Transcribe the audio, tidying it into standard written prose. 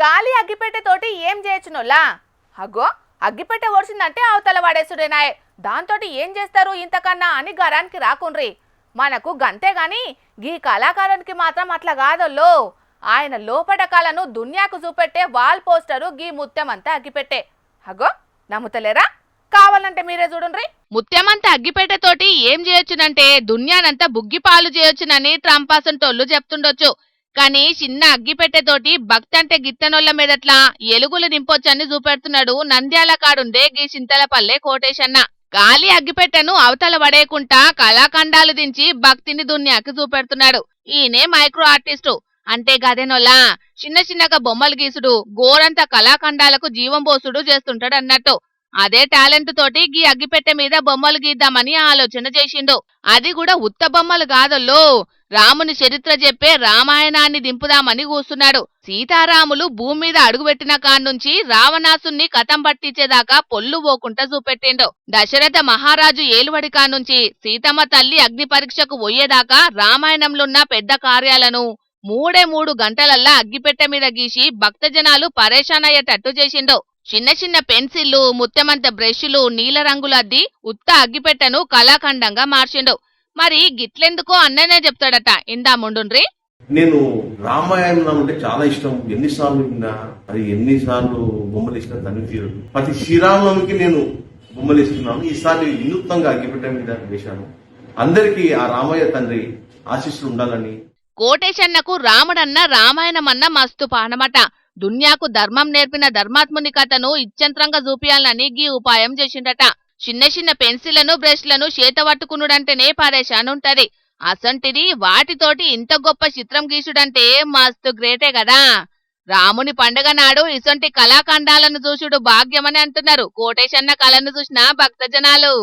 గాలి అగ్గిపెట్టెతోటి ఏం చేయొచ్చునోలా? అగ్గో అగ్గిపెట్టె ఓడిసిందంటే అవతల వాడేసుడేనాయ్. దాంతోటి ఏం చేస్తారు ఇంతకన్నా అని గరానికి రాకుండ్రి. మనకు గంతే గాని గీ కళాకారునికి మాత్రం అట్లా కాదోల్లో. ఆయన లోపట కళను దునియాకు చూపెట్టే వాల్ పోస్టరు గీ ముత్యమంతా అగ్గిపెట్టే. అగ్గో నమ్ముతలేరా? కావాలంటే మీరే చూడండి. ముత్యమంతా అగ్గిపెట్టెతోటి ఏం చేయొచ్చునంటే దున్యానంతా బుగ్గిపాలు చేయొచ్చునని ట్రంపాసంటోళ్ళు చెప్తుండొచ్చు. కానీ చిన్న అగ్గిపెట్టెతోటి భక్తి అంటే గిత్తనోళ్ల మీదట్లా ఎలుగులు నింపొచ్చని చూపెడుతున్నాడు నంద్యాల కాడుండే గీ చింతలపల్లె కోటేశన్న. గాలి అగ్గిపెట్టెను అవతల పడేయకుండా కళాఖండాలు దించి భక్తిని దున్యాకి చూపెడుతున్నాడు. ఈయనే మైక్రో ఆర్టిస్టు అంటే గదేనోలా చిన్న చిన్నగా బొమ్మలు గీసుడు, గోరంత కళాఖండాలకు జీవం పోసుడు చేస్తుంటాడు అన్నట్టు. అదే టాలెంట్ తోటి గీ అగ్గిపెట్టె మీద బొమ్మలు గీద్దామని ఆలోచన చేసిండు. అది కూడా ఉత్త బొమ్మలు కాదల్లో, రాముని చరిత్ర చెప్పే రామాయణాన్ని దింపుదామని కూస్తున్నాడు. సీతారాములు భూమి మీద అడుగుపెట్టిన కాన్నుంచి రావణాసుని కథం పట్టించేదాకా పొల్లు పోకుండా చూపెట్టిండు. దశరథ మహారాజు ఏలువడి కాన్నుంచి సీతమ్మ తల్లి అగ్ని పరీక్షకు పోయేదాకా రామాయణంలోన్న పెద్ద కార్యాలను 3 గంటలల్లా అగ్గిపెట్టె మీద గీసి భక్తజనాలు పరేషాన్ అయ్యేటట్టు చేసిండు. చిన్న చిన్న పెన్సిళ్లు, ముత్యమంత బ్రష్లు, నీల రంగులు అద్ది ఉత్త అగ్గిపెట్టెను కళాఖండంగా మార్చిండు. మరి గిట్లెందుకో అన్ననే చెప్తాడట. ఇందా ముండుండ్రి. నేను రామాయణం అంటే చాలా ఇష్టం. ఎన్నిసార్లు విన్నా, అది ఎన్నిసార్లు బొమ్మలు ఇస్తున్నా దాన్ని తీరదు. ప్రతి శ్రీరామనవమికి నేను బొమ్మలు ఇస్తున్నాను. ఈసారి వినూత్నంగా అగ్గిపెట్టె మీద వేశాను. అందరికీ ఆ రామయ్య తండ్రి ఆశీస్సులు ఉండాలని. కోటేశన్నకు రాముడన్న రామాయణమన్న మస్తు పానమట. దున్యాకు ధర్మం నేర్పిన ధర్మాత్ముని కథను ఇచ్చంత్రంగా చూపియాలని గీ ఉపాయం చేసిండట. చిన్న చిన్న పెన్సిళ్లను బ్రష్లను చేత పట్టుకునుడంటేనే పరేషాన్ ఉంటది. అసంటిది వాటితోటి ఇంత గొప్ప చిత్రం గీసుడంటే మస్తు గ్రేటే కదా. రాముని పండుగ నాడు ఇసొంటి కళాఖండాలను చూసుడు భాగ్యమని అంటున్నారు కోటేశన్న కళను చూసిన భక్తజనాలు.